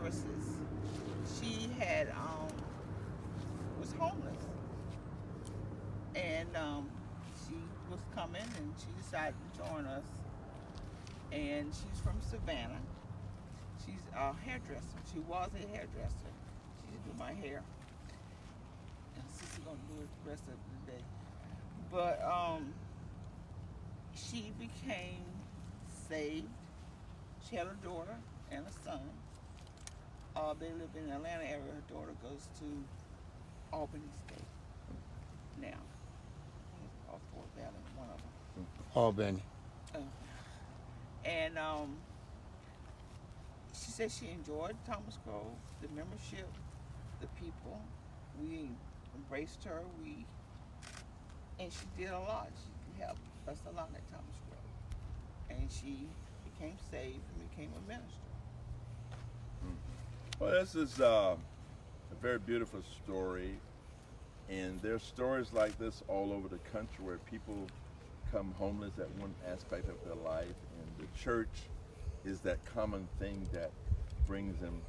services, she had was homeless, and she was coming, and she decided to join us. And she's from Savannah. She's a hairdresser. She was a hairdresser. She did my hair. And Sissy's gonna do it the rest of the day. But she became saved. She had a daughter and a son. They live in the Atlanta area. Her daughter goes to Albany State now. Or Fort Valley, one of them. Albany. And she said she enjoyed Thomas Grove, the membership, the people. We embraced her. And she did a lot. She helped us a lot at Thomas Grove. And she became saved and became a minister. Well, this is a very beautiful story. And there's stories like this all over the country where people come homeless at one aspect of their life, and the church is that common thing that brings them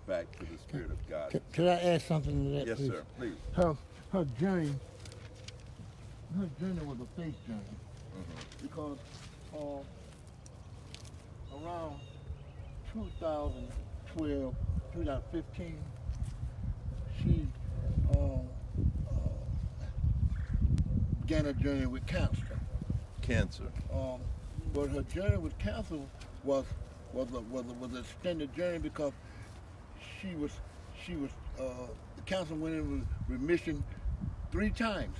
back to the Spirit of God. Could I add something to that, Yes, please? sir, please. Her journey was a faith journey, because around 2012, 2015, she began a journey with cancer. But her journey with cancer was an extended journey, because the cancer went in remission 3 times.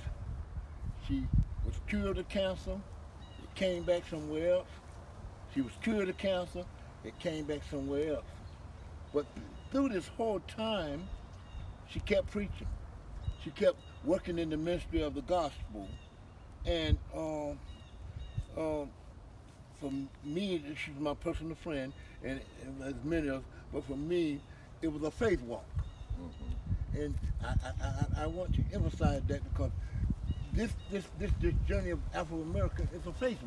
She was cured of cancer, it came back somewhere else. She was cured of cancer, it came back somewhere else. But through this whole time, she kept preaching. She kept working in the ministry of the gospel. And for me, she's my personal friend, and as many of us, but for me, it was a faith walk. And I want to emphasize that, because this journey of African American is a faith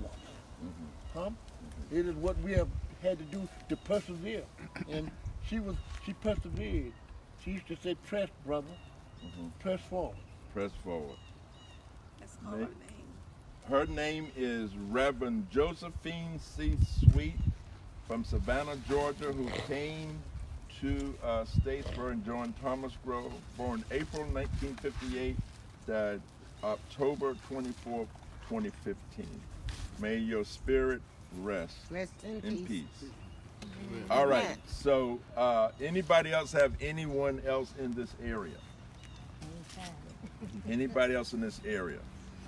walk. It is what we have had to do to persevere. And she persevered. She used to say, "Press, brother, press forward." Press forward. That's all her name. Her name is Reverend Josephine C. Sweet from Savannah, Georgia, who came to Statesboro and joined Thomas Grove, born April 1958, died October 24, 2015. May your spirit rest in peace. All right, so anybody else have anyone else in this area? Anybody else in this area?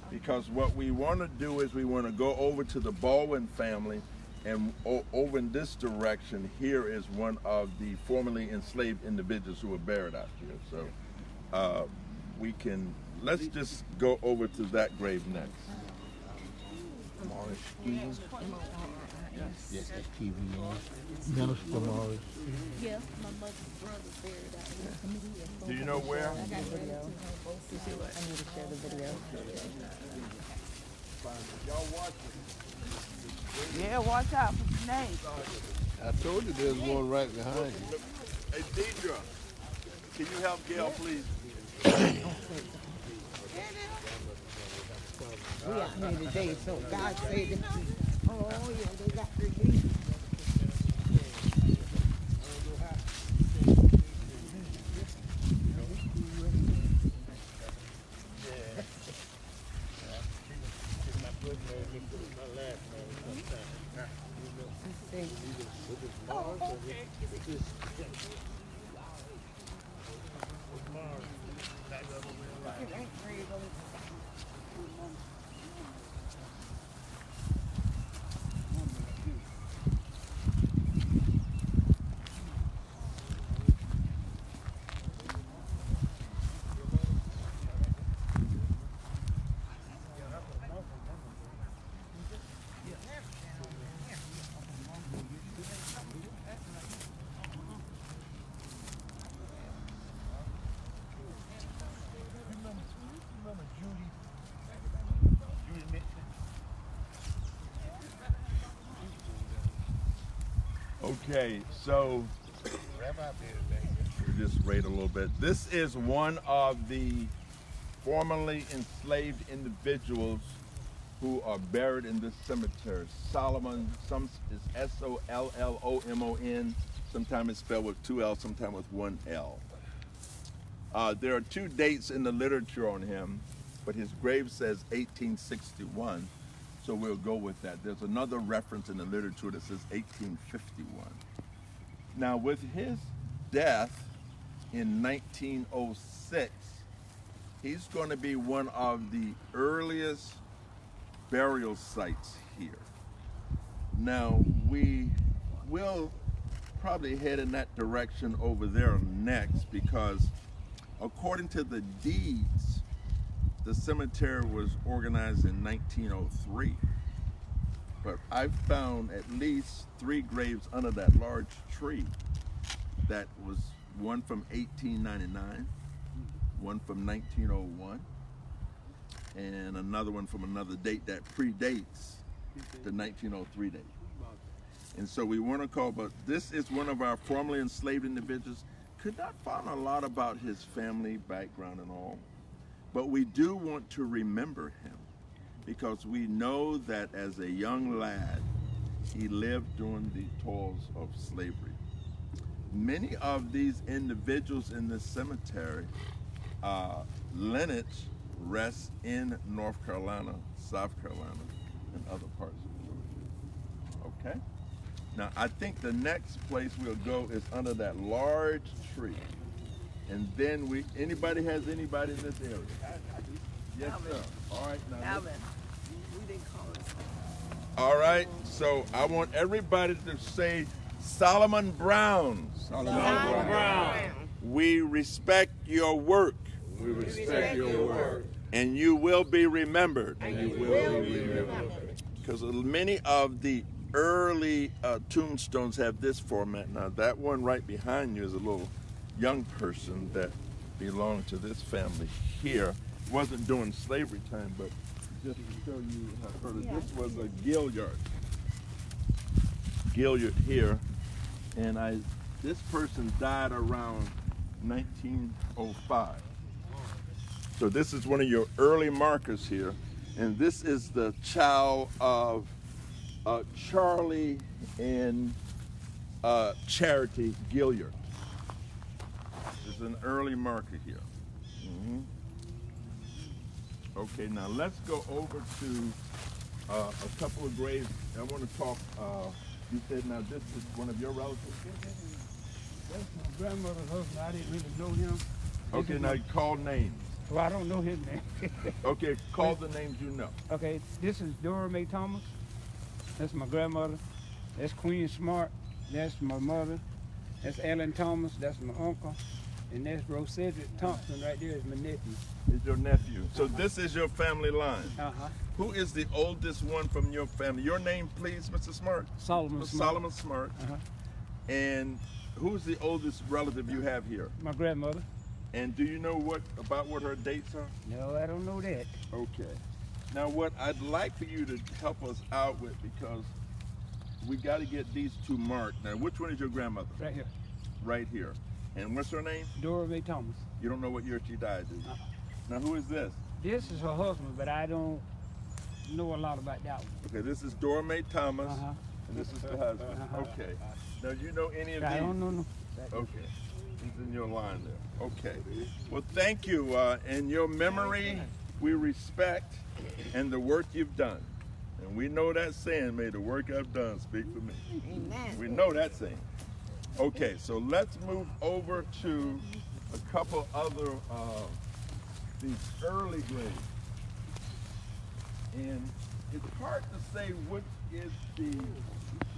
Because what we want to do is we want to go over to the Baldwin family, and over in this direction, here is one of the formerly enslaved individuals who were buried out here. So let's just go over to that grave next. Morris Stevens. Yes, that's TV. Minister Morris. Yeah, my mother's brother's buried out here. Do you know where? I got ready to I need to share the video. Y'all watch it. Yeah, watch out for the snakes. I told you there's one right behind you. Hey, Deidre, can you help Gail, please? We out here today, so God said that. Oh yeah, they got released. Okay, so We'll just read a little bit. This is one of the formerly enslaved individuals who are buried in this cemetery. Solloman, some is S-O-L-L-O-M-O-N. Sometimes it's spelled with 2 L's, sometimes with 1 L. There are 2 dates in the literature on him, but his grave says 1861, so we'll go with that. There's another reference in the literature that says 1851. Now, with his death in 1906, he's going to be one of the earliest burial sites here. Now, we will probably head in that direction over there next, because according to the deeds, the cemetery was organized in 1903. But I've found at least 3 graves under that large tree. That was one from 1899, one from 1901, and another one from another date that predates the 1903 date. And so we want to call, but this is one of our formerly enslaved individuals. Could not find a lot about his family background and all, but we do want to remember him because we know that as a young lad, he lived during the toils of slavery. Many of these individuals in this cemetery, lineage rests in North Carolina, South Carolina, and other parts of Georgia. Okay? Now, I think the next place we'll go is under that large tree. And then anybody has anybody in this area? Yes, Alvin. sir. All right, now. Alvin, we didn't call it. All right, so I want everybody to say Solloman Brown. Solloman Brown. We respect your work. We respect your work. And you will be remembered. And you will be remembered. Because many of the early tombstones have this format. Now that one right behind you is a little young person that belonged to this family here. It wasn't during slavery time, but just to show you how further, this was a Gilliard. Gilliard here, and this person died around 1905. So this is one of your early markers here, and this is the child of Charlie and Charity Gilliard. This is an early marker here. Mm-hmm. Okay, now let's go over to a couple of graves. I want to talk, you said now this is one of your relatives? That's my grandmother's husband. I didn't really know him. Okay, now call names. Well, I don't know his name. Okay, call the names you know. Okay, this is Dora Mae Thomas. That's my grandmother. That's Queen Smart. That's my mother. That's Ellen Thomas. That's my uncle. And that's Rosedrick Thompson right there is my nephew. Is your nephew. So this is your family line. Uh-huh. Who is the oldest one from your family? Your name, please, Mr. Smart. Solomon Smart. Solomon Smart. Uh-huh. And who's the oldest relative you have here? My grandmother. And do you know about what her dates are? No, I don't know that. Okay. Now what I'd like for you to help us out with, because we got to get these 2 marked. Now, which one is your grandmother? Right here. Right here. And what's her name? Dora Mae Thomas. You don't know what year she died, do you? Now, who is this? This is her husband, but I don't know a lot about that one. Okay, this is Dora Mae Thomas, Uh-huh. and this is the husband. Uh-huh. Okay. Now, you know any of I these? don't know. No. Okay. He's in your line there. Okay. Well, thank you. In your memory, we respect and the work you've done. And we know that saying, may the work I've done speak for me. Amen. We know that saying. Okay, so let's move over to a couple other these early graves. And it's hard to say which is the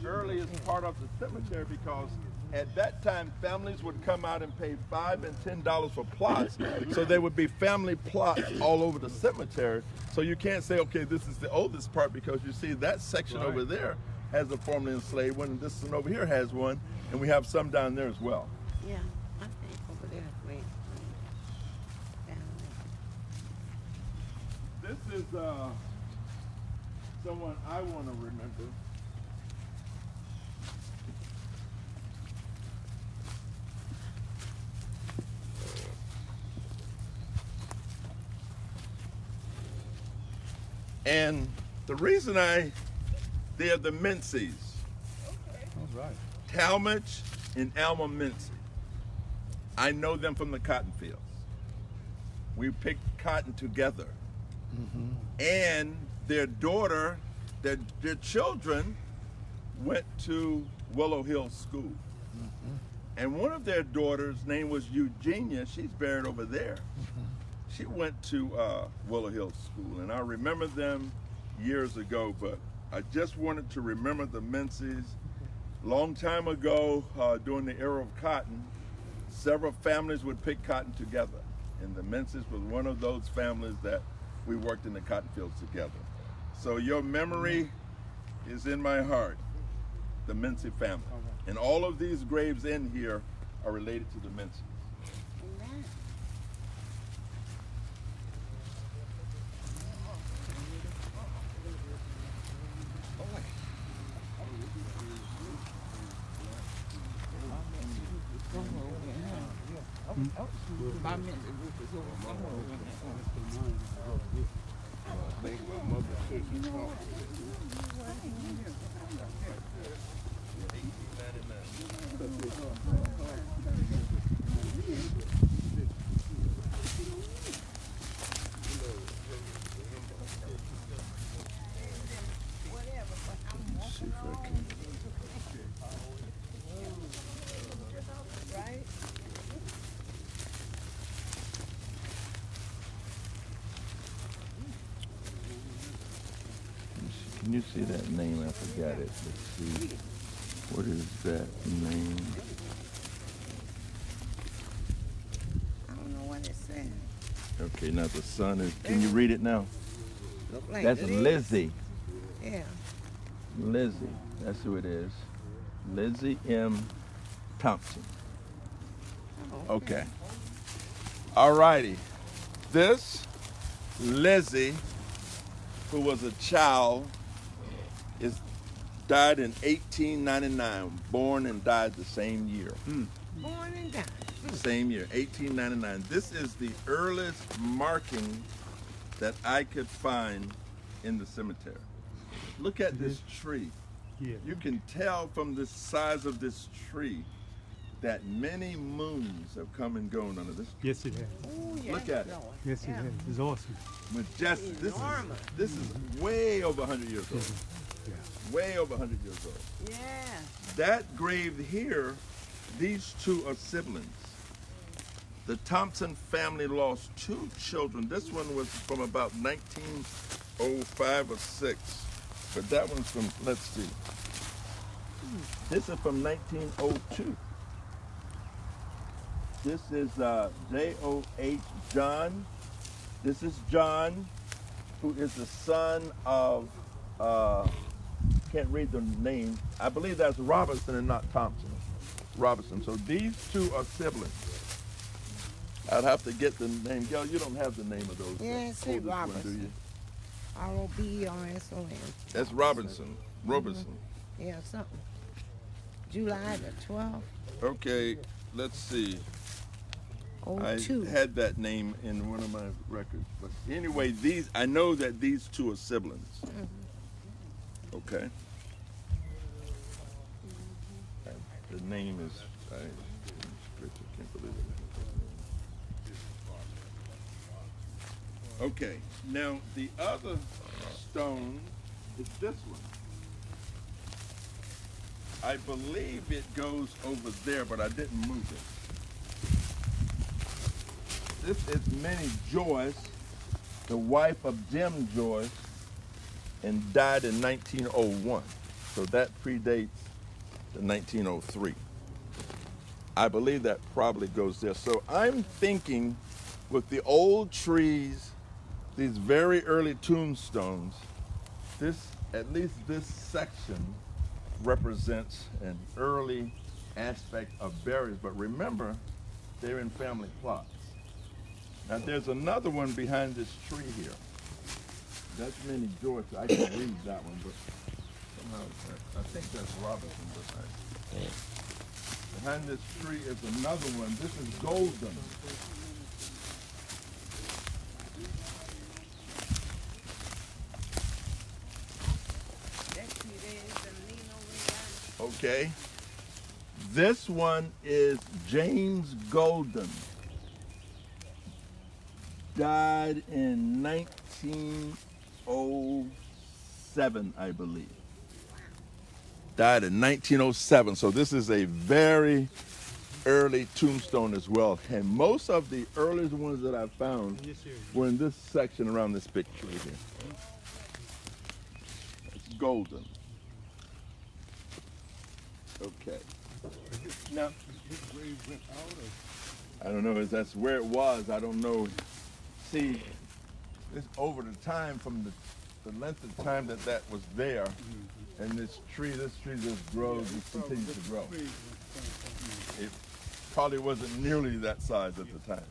earliest part of the cemetery, because at that time families would come out and pay $5 and $10 for plots. So there would be family plots all over the cemetery. So you can't say, okay, this is the oldest part, because you see that section over there has a formerly enslaved one, and this one over here has one, and we have some down there as well. Yeah, I think over there. Wait. Down This is someone I want to remember. And the reason they're the Menzies, That's right. Talmadge and Alma Mincy. I know them from the cotton fields. We picked cotton together. And their daughter, their children went to Willow Hill School. And one of their daughters' name was Eugenia. She's buried over there. She went to Willow Hill School, and I remember them years ago, but I just wanted to remember the Menzies. Long time ago, during the era of cotton, several families would pick cotton together, and the Menzies was one of those families that we worked in the cotton fields together. So your memory is in my heart, the Mincy family. And all of these graves in here are related to the Menzies. Amen. My minute was over. Can you see that name? I forgot it. Let's see. What is that name? I don't know what it's saying. Okay, now the son is, can you read it now? Look like That's Liz. Lizzie. Yeah. Lizzie, that's who it is. Lizzie M. Thompson. Oh, Okay. All righty. This Lizzie, who was a child, died in 1899, born and died the same year. Born and died. Same year, 1899. This is the earliest marking that I could find in the cemetery. Look at this tree. Yeah. You can tell from the size of this tree that many moons have come and gone under this. Yes, it has. Oh, yes, Look at it. Lord. Yes, it Yeah. has. It's awesome. Majestic. Enormous. This is way over 100 years old. Yeah. Way over 100 years old. Yeah. That grave here, these two are siblings. The Thompson family lost 2 children. This one was from about 1905 or 6. But that one's from, let's see. This is from 1902. This is J.O.H. John. This is John, who is the son of, can't read the name. I believe that's Robinson and not Thompson. Robinson. So these two are siblings. I'd have to get the name. Gail, you don't have the name of those. Yeah, say oldest one, Robinson. do you? R-O-B-E-R-S-O-N. That's Robinson. Robertson. Yeah, something. July the 12th, Okay, let's see. I 02. had that name in one of my records. But anyway, I know that these two are siblings. Okay. The name is, I can't believe it. Okay, now the other stone is this one. I believe it goes over there, but I didn't move it. This is Minnie Joyce, the wife of Jim Joyce, and died in 1901. So that predates the 1903. I believe that probably goes there. So I'm thinking with the old trees, these very early tombstones, at least this section represents an early aspect of burials. But remember, they're in family plots. Now there's another one behind this tree here. That's Minnie Joyce. I can read that one, but somehow I think that's Robinson. But behind this tree is another one. This is Golden. Okay. This one is James Golden. Died in 1907, I believe. Died in 1907. So this is a very early tombstone as well. And most of the earliest ones that I found were in this section around this picture right here. It's Golden. Okay. Now, I don't know if that's where it was. I don't know. See, it's over the time from the length of time that was there, and this tree just grows, just continues to grow. It probably wasn't nearly that size at the time.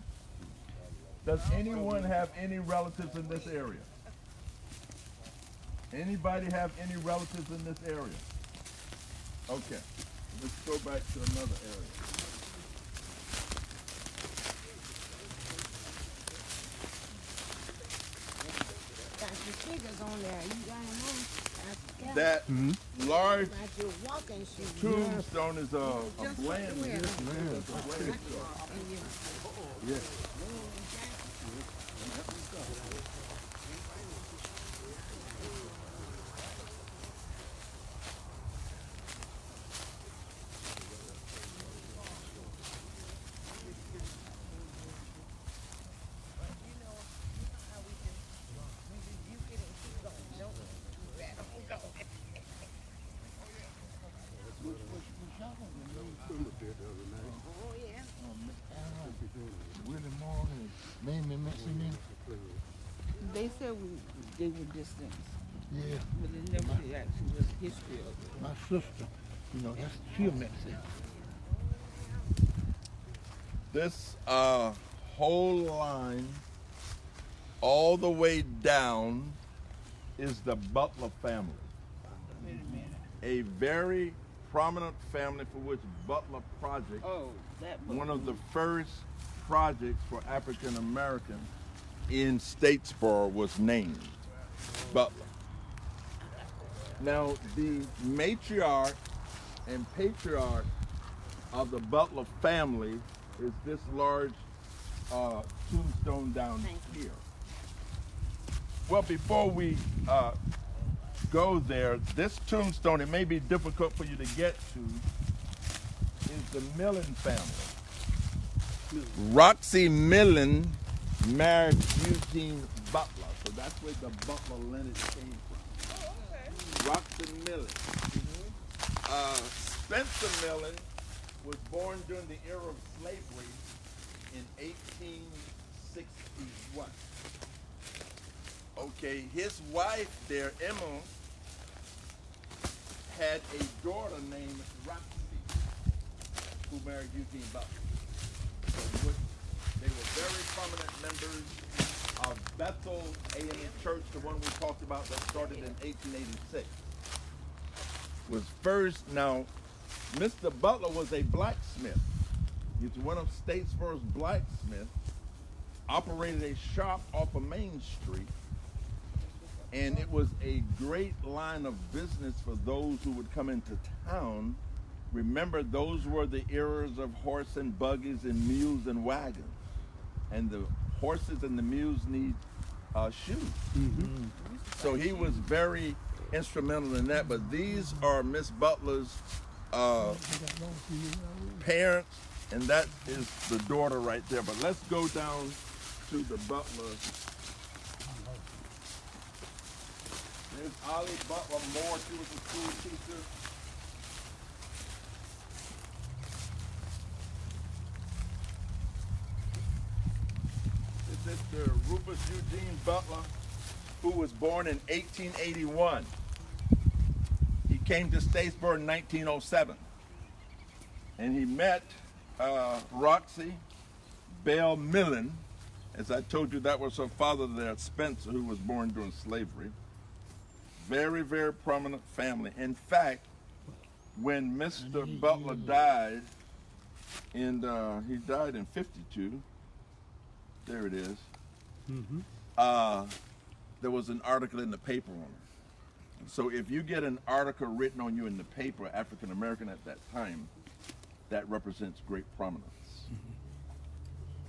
Does anyone have any relatives in this area? Anybody have any relatives in this area? Okay, let's go back to another area. Got your figures on there. You got them on. That large Got your walking shoes. tombstone is a bland. Yes, man. Yes. They said they were distant, Yeah, but they never did actually was history of it. my sister, you know, that's she a Mexican. This whole line, all the way down, is the Butler family. Wait a minute. A very prominent family for which Butler Project, Oh, that book. one of the first projects for African Americans in Statesboro, was named Butler. Now, the matriarch and patriarch of the Butler family is this large tombstone down here. Well, before we go there, this tombstone, it may be difficult for you to get to, is the Millen family. Roxy Millen married Eugene Butler, so that's where the Butler lineage came from. Roxy Millen. Spencer Millen was born during the era of slavery in 1861. Okay, his wife there, Emma, had a daughter named Roxy, who married Eugene Butler. So they were very prominent members of Bethel A&M Church, the one we talked about that started in 1886. Was first, now, Mr. Butler was a blacksmith. He was one of Statesboro's blacksmiths, operated a shop off of Main Street, and it was a great line of business for those who would come into town. Remember, those were the eras of horse and buggies and mules and wagons. And the horses and the mules need shoes. Mm-hmm. So he was very instrumental in that. But these are Miss Butler's parents, and that is the daughter right there. But let's go down to the Butler. There's Ollie Butler Moore. She was a school teacher. This is Mr. Rufus Eugene Butler, who was born in 1881. He came to Statesboro in 1907. And he met Roxy Bell Millen. As I told you, that was her father there, Spencer, who was born during slavery. Very, very prominent family. In fact, when Mr. Butler died, and he died in 52, there it is. Mm-hmm. There was an article in the paper on him. So if you get an article written on you in the paper, African American at that time, that represents great prominence.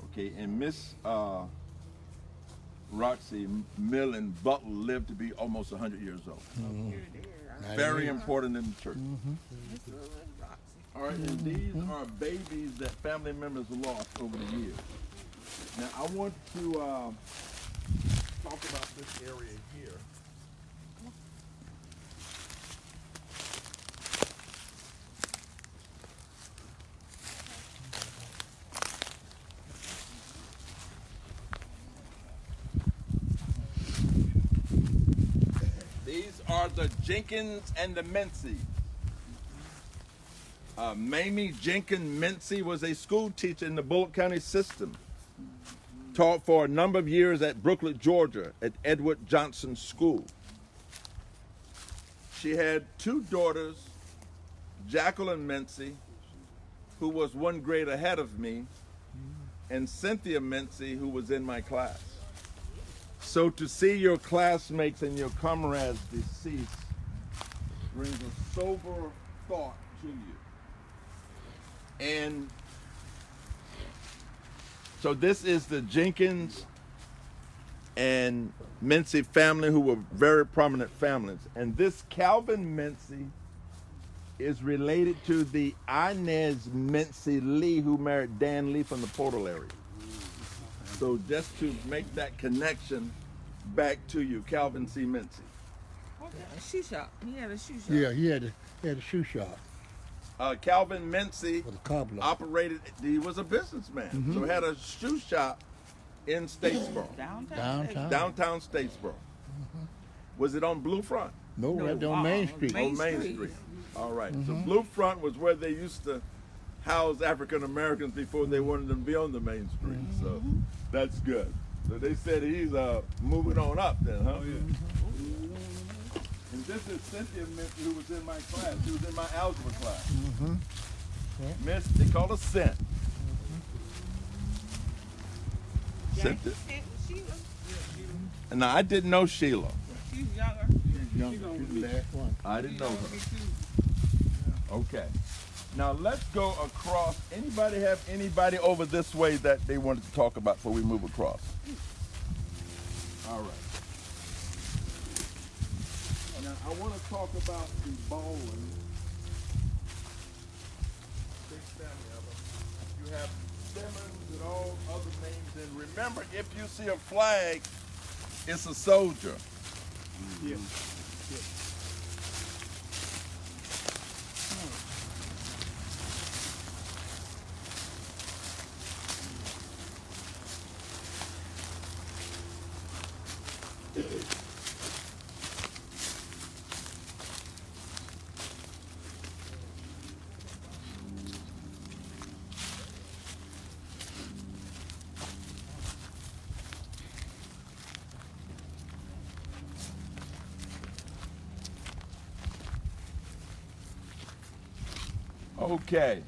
Okay, and Miss Roxy Millen Butler lived to be almost 100 years old. Very important in the church. All right, and these are babies that family members lost over the years. Now, I want to talk about this area here. These are the Jenkins and the Mincy. Mamie Jenkins Mincy was a school teacher in the Bulloch County system. Taught for a number of years at Brooklet, Georgia, at Edward Johnson School. She had two daughters, Jacqueline Mincy, who was 1 grade ahead of me, and Cynthia Mincy, who was in my class. So to see your classmates and your comrades deceased brings a sober thought to you. And so this is the Jenkins and Mincy family, who were very prominent families. And this Calvin Mincy is related to the Inez Mincy Lee, who married Dan Lee from the Portal area. So just to make that connection back to you, Calvin C. Mincy. Okay. A shoe shop. He had a shoe shop. Yeah, he had a shoe shop. Calvin Mincy With a cobbler. operated, he was a businessman, so had a shoe shop in Statesboro, downtown Statesboro. Was it on Blue Front? No, right there on Main Street. On Main Street. All right. So Blue Front was where they used to house African Americans before they wanted them to be on the main street. So that's good. So they said he's moving on up then, huh? Oh, yeah. And this is Cynthia Mincy, who was in my class. She was in my algebra class. Miss, they call her Cent. Cynthia. And now I didn't know Sheila. She's younger. She's the last one. I didn't know her. Okay. Now let's go across. Anybody have anybody over this way that they wanted to talk about before we move across? All right. Now I want to talk about the Baldwin. Big family of them. You have Simmons and all other names. And remember, if you see a flag, it's a soldier. Yeah. Okay.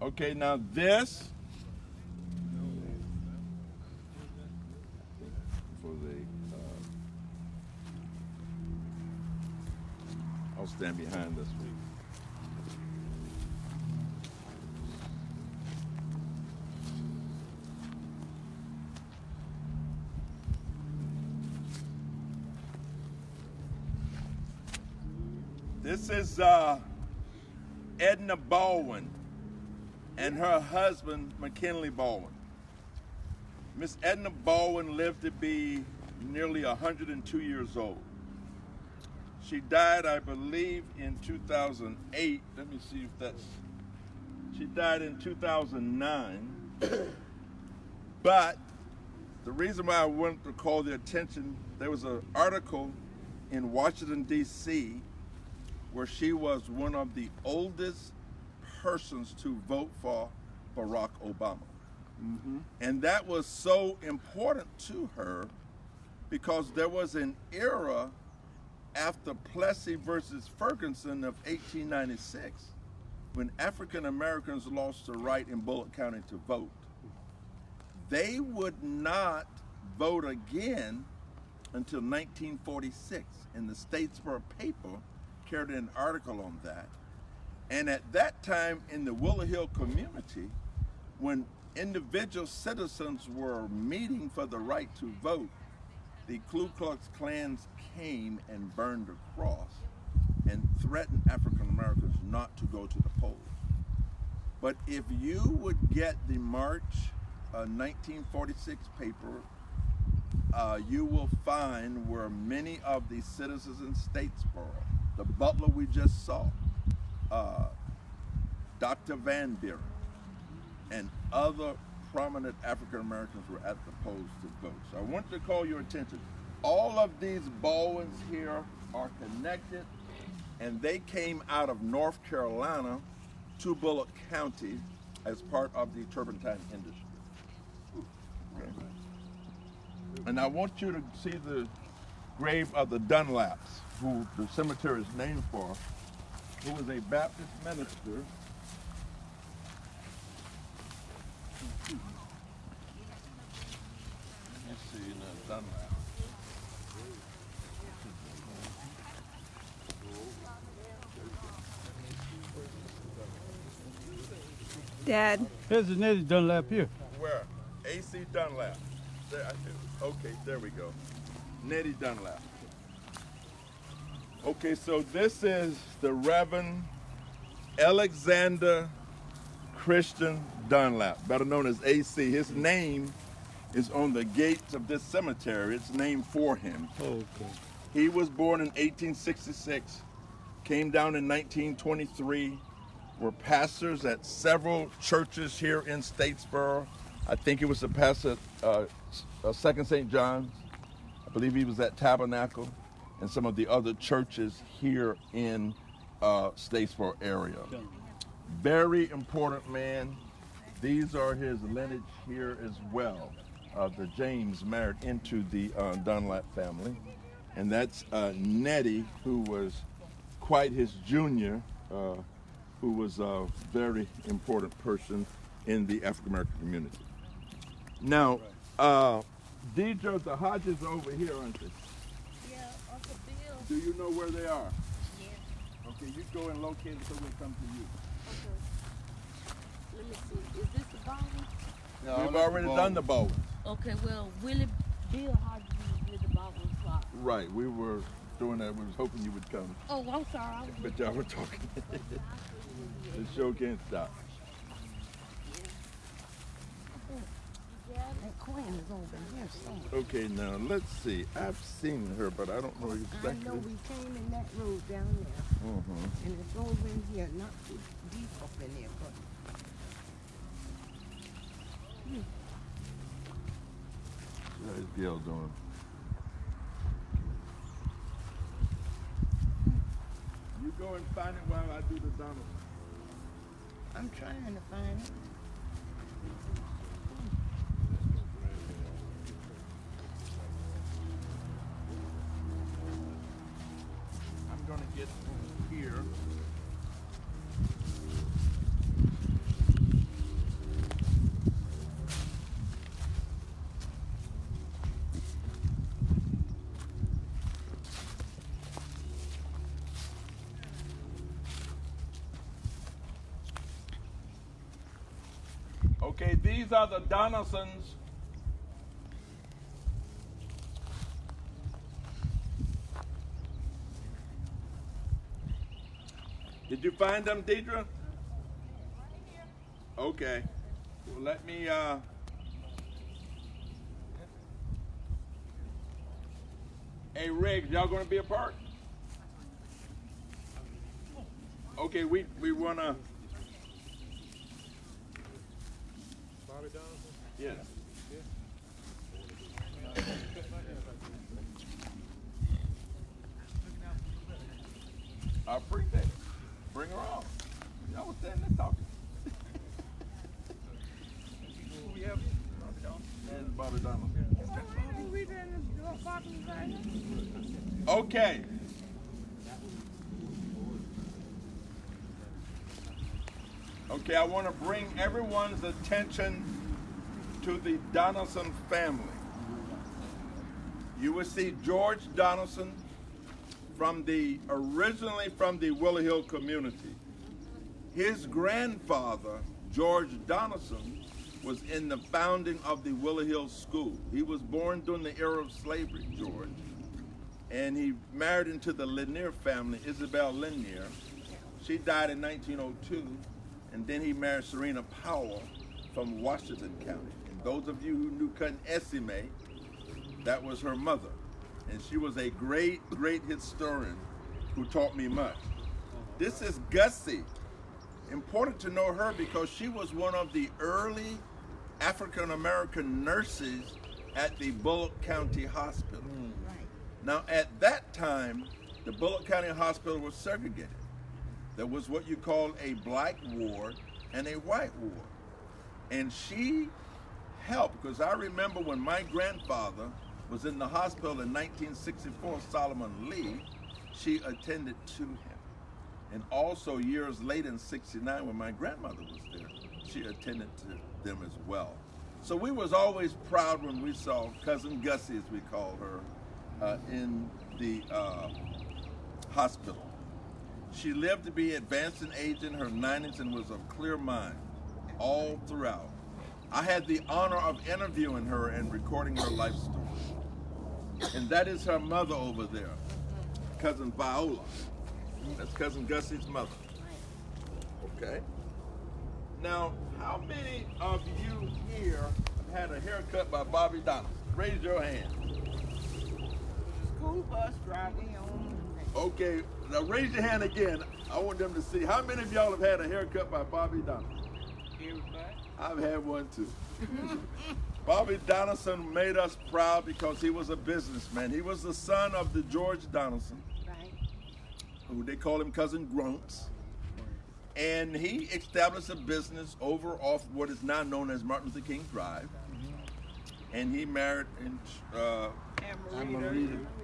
Okay, now this for the I'll stand behind this week. This is Edna Baldwin and her husband, McKinley Baldwin. Miss Edna Baldwin lived to be nearly 102 years old. She died, I believe, in 2008. Let me see if that's... She died in 2009. But the reason why I wanted to call the attention, there was an article in Washington, D.C., where she was one of the oldest persons to vote for Barack Obama. And that was so important to her because there was an era after Plessy versus Ferguson of 1896 when African Americans lost the right in Bulloch County to vote. They would not vote again until 1946. And the Statesboro paper carried an article on that. And at that time in the Willow Hill community, when individual citizens were meeting for the right to vote, the Ku Klux Klans came and burned the cross and threatened African Americans not to go to the polls. But if you would get the March 1946 paper, you will find where many of the citizens in Statesboro, the butler we just saw, Dr. Van Buren, and other prominent African Americans were at the polls to vote. So I want to call your attention. All of these Baldwins here are connected, and they came out of North Carolina to Bulloch County as part of the turpentine industry. Okay. And I want you to see the grave of the Dunlaps, who the cemetery is named for, who was a Baptist minister. Let's see, Dunlap. Dad. Here's the Nettie Dunlap here. Where? A.C. Dunlap. There, okay, there we go. Nettie Dunlap. Okay, so this is the Reverend Alexander Christian Dunlap, better known as A.C. His name is on the gates of this cemetery. It's named for him. Okay. He was born in 1866, came down in 1923, were pastors at several churches here in Statesboro. I think he was the pastor at Second St. John's. I believe he was at Tabernacle and some of the other churches here in Statesboro area. Very important man. These are his lineage here as well. The James married into the Dunlap family. And that's Nettie, who was quite his junior, who was a very important person in the African American community. Now, Deidre, the Hodges are over here, aren't they? Yeah, Uncle Bill. Do you know where they are? Yeah. Okay, you go and locate it so we'll come to you. Okay. Let me see. Is this the Baldwin? No, We've already done the Baldwin. Okay, well, Bill Hodges was with the Baldwin plot. Right, we were doing that. We was hoping you would come. Oh, I'm sorry. I was But y'all were talking. The show can't stop. That Queen is over here somewhere. Okay, now let's see. I've seen her, but I don't know I exactly. know we came in that road down there, Mm-hmm. and it's over in here, not too deep up in there, but How's Gail doing? You go and find it while I do the Donald. I'm trying to find it. I'm gonna get here. Okay, these are the Donaldsons. Did you find them, Deidre? Okay. Well, let me, Hey, Riggs, y'all gonna be apart? Okay, we wanna. Bobby Donaldson? Yes. I appreciate it. Bring her on. Y'all was standing there talking. Who we have? Bobby Donaldson. And Bobby Donaldson. Okay. Okay, I want to bring everyone's attention to the Donaldson family. you will see George Donaldson originally from the Willow Hill community. His grandfather, George Donaldson, was in the founding of the Willow Hill School. He was born during the era of slavery, George. And he married into the Lanier family, Isabel Lanier. She died in 1902, and then he married Serena Powell from Washington County. And those of you who knew Cousin Esime, that was her mother. And she was a great, great historian who taught me much. This is Gussie. Important to know her because she was one of the early African American nurses at the Bulloch County Hospital. Right. Now at that time, the Bulloch County Hospital was segregated. There was what you call a black ward and a white ward. And she helped, because I remember when my grandfather was in the hospital in 1964, Solomon Lee, she attended to him. And also years later in 69, when my grandmother was there, she attended to them as well. So we was always proud when we saw Cousin Gussie, as we call her, in the hospital. She lived to be advanced in age in her 90s and was of clear mind all throughout. I had the honor of interviewing her and recording her life story. And that is her mother over there, Cousin Viola. That's Cousin Gussie's mother. Okay. Now, how many of you here have had a haircut by Bobby Donaldson? Raise your hand. School bus driver. Okay, now raise your hand again. I want them to see. How many of y'all have had a haircut by Bobby Donaldson? Everybody. I've had one too. Bobby Donaldson made us proud because he was a businessman. He was the son of the George Donaldson, Right. who they call him Cousin Grunts. And he established a business over off what is now known as Martin Luther King Drive. And he married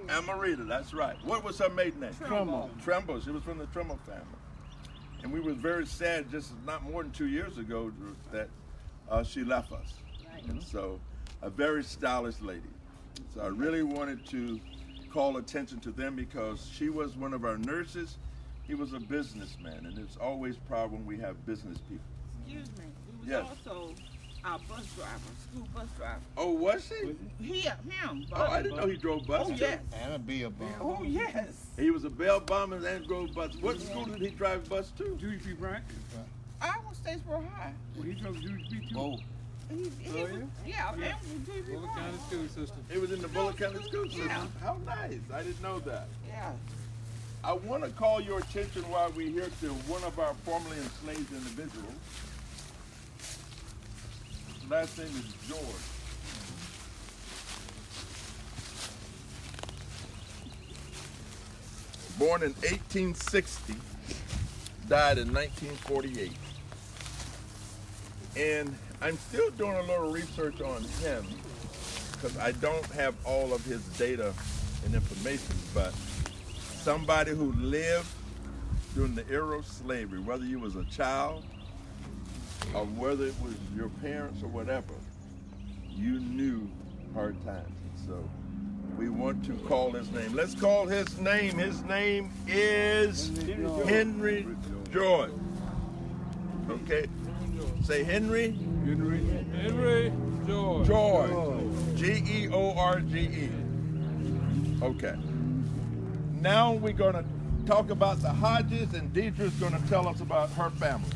Amarita, that's right. What was her maiden name? Trumbull. Trumbull. She was from the Trumbull family. And we were very sad just not more than 2 years ago that she left us. Right. And so, a very stylish lady. So I really wanted to call attention to them because she was one of our nurses. He was a businessman, and it's always proud when we have business people. Excuse me. He was Yes. also our bus driver, school bus driver. Oh, was she? Him. Oh, I didn't know he drove buses. Oh, yes. And a beer bomb. Oh, yes. He was a bell bomber and drove buses. What school did he drive bus to? Judy P. Bryant. I was Statesboro High. Well, he drove Judy P. too. Both. He was, yeah, I was TV. Bulloch County School System. It was in the Bulloch County School System. Yeah. How nice. I didn't know that. Yeah. I want to call your attention while we're here to one of our formerly enslaved individuals. His last name is George. Born in 1860, died in 1948. And I'm still doing a little research on him because I don't have all of his data and information, but somebody who lived during the era of slavery, whether you was a child or whether it was your parents or whatever, you knew hard times. And so we want to call his name. Let's call his name. His name is Henry George. Okay? Say Henry. Henry George. George. George. Okay. Now we're going to talk about the Hodges, and Deidre's going to tell us about her family.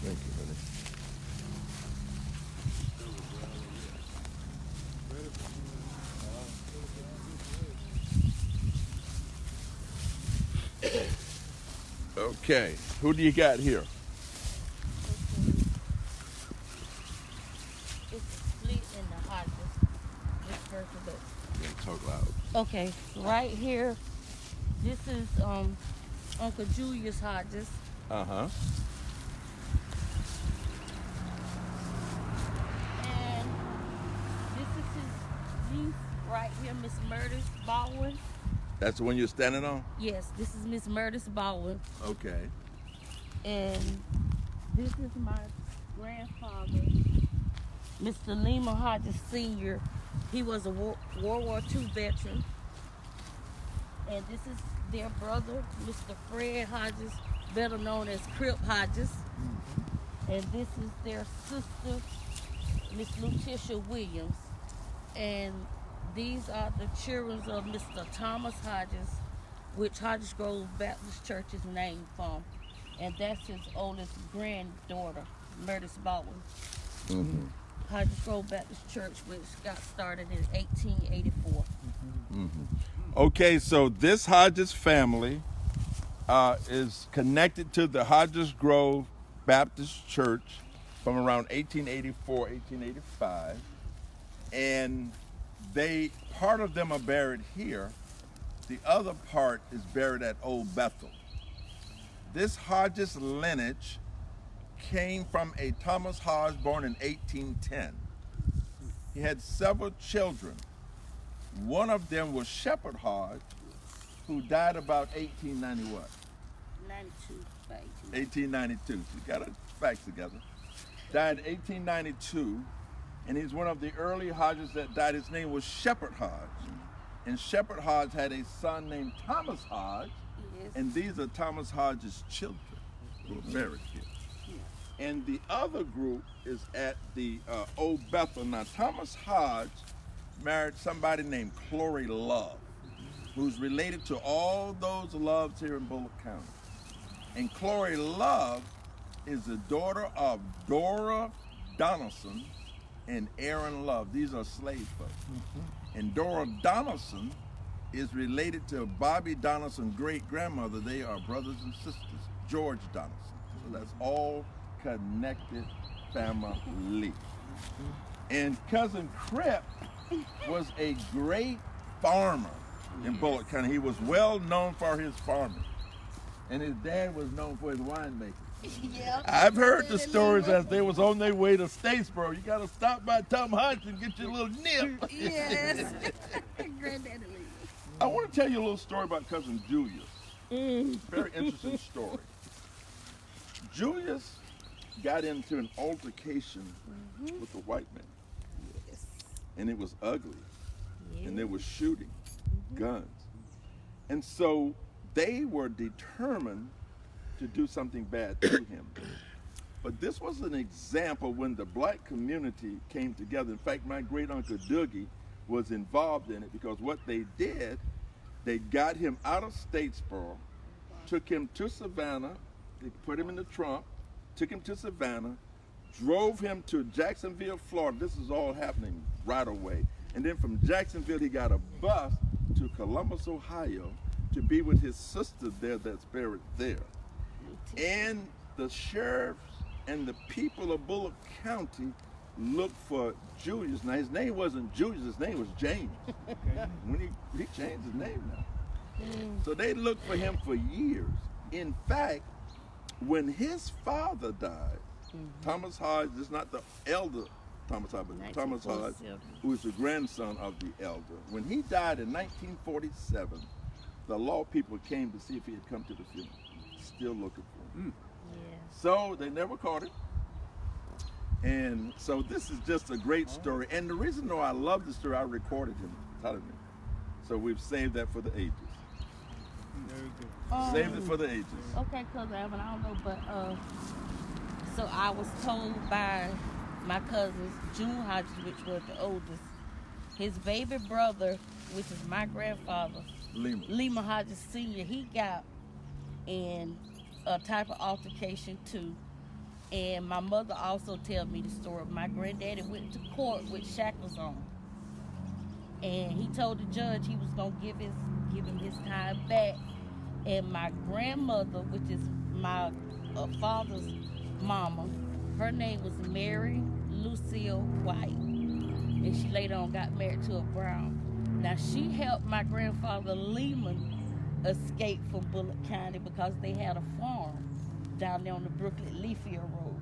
Thank you, honey. Okay, who do you got here? It's split in the Hodges. This person, but Yeah, talk loud. okay, right here. This is Uncle Julius Hodges, Uh-huh. and this is his niece right here, Miss Murders Baldwin. That's the one you're standing on? Yes, this is Miss Murders Baldwin, Okay. and this is my grandfather, Mr. Lima Hodges Sr., he was a World War II veteran. And this is their brother, Mr. Fred Hodges, better known as Crip Hodges. And this is their sister, Miss Letitia Williams. And these are the children of Mr. Thomas Hodges, which Hodges Grove Baptist Church is named from. And that's his oldest granddaughter, Meredith Baldwin. Mm-hmm. Hodges Grove Baptist Church, which got started in 1884. Mm-hmm. Okay, so this Hodges family is connected to the Hodges Grove Baptist Church from around 1884, 1885. And part of them are buried here. The other part is buried at Old Bethel. This Hodges lineage came from a Thomas Hodge born in 1810. He had several children. One of them was Shepherd Hodge, who died about 1890 what? 1892. She got her facts together. Died in 1892, and he's one of the early Hodges that died. His name was Shepherd Hodge. And Shepherd Hodge had a son named Thomas Hodge, and these are Thomas Hodge's children who are buried here. And the other group is at the Old Bethel. Now, Thomas Hodge married somebody named Chloe Love, who's related to all those Loves here in Bulloch County. And Chloe Love is the daughter of Dora Donaldson and Aaron Love. These are slave folks. And Dora Donaldson is related to Bobby Donaldson's great-grandmother. They are brothers and sisters, George Donaldson. So that's all connected family. And Cousin Crip was a great farmer in Bulloch County. He was well known for his farming. And his dad was known for his winemaking. Yep. I've heard the stories as they was on their way to Statesboro. You got to stop by Tom Hodge and get your little nip. Yes. Granddaddy Lee. I want to tell you a little story about Cousin Julius. Very interesting story. Julius got into an altercation with a white man. Yes. And it was ugly. Yeah. And they were shooting guns. And so they were determined to do something bad to him. But this was an example when the black community came together. In fact, my great uncle Dougie was involved in it, because what they did, they got him out of Statesboro, took him to Savannah, they put him in the trunk, took him to Savannah, drove him to Jacksonville, Florida. This is all happening right away. And then from Jacksonville, he got a bus to Columbus, Ohio, to be with his sister there that's buried there. And the sheriffs and the people of Bulloch County looked for Julius. Now, his name wasn't Julius, his name was James. When he changed his name now. So they looked for him for years. In fact, when his father died, Thomas Hodge is not the elder Thomas Hodge, but Thomas Hodge, who is the grandson of the elder. When he died in 1947, the law people came to see if he had come to the funeral, still looking for him. So they never caught him. And so this is just a great story. And the reason though I love the story, I recorded him telling me. So we've saved that for the ages. Very good. Saved it for the ages. Okay, Cousin Alvin, I don't know, but so I was told by my cousins, June Hodges, which was the oldest, his baby brother, which is my grandfather, Lima Hodges Sr., he got in a type of altercation too. And my mother also tells me the story. My granddaddy went to court with shackles on. And he told the judge he was gonna give him his time back. And my grandmother, which is my father's mama, her name was Mary Lucille White. And she later on got married to a Brown. Now she helped my grandfather Lehman escape from Bulloch County because they had a farm down there on the Brooklyn Leafield Road.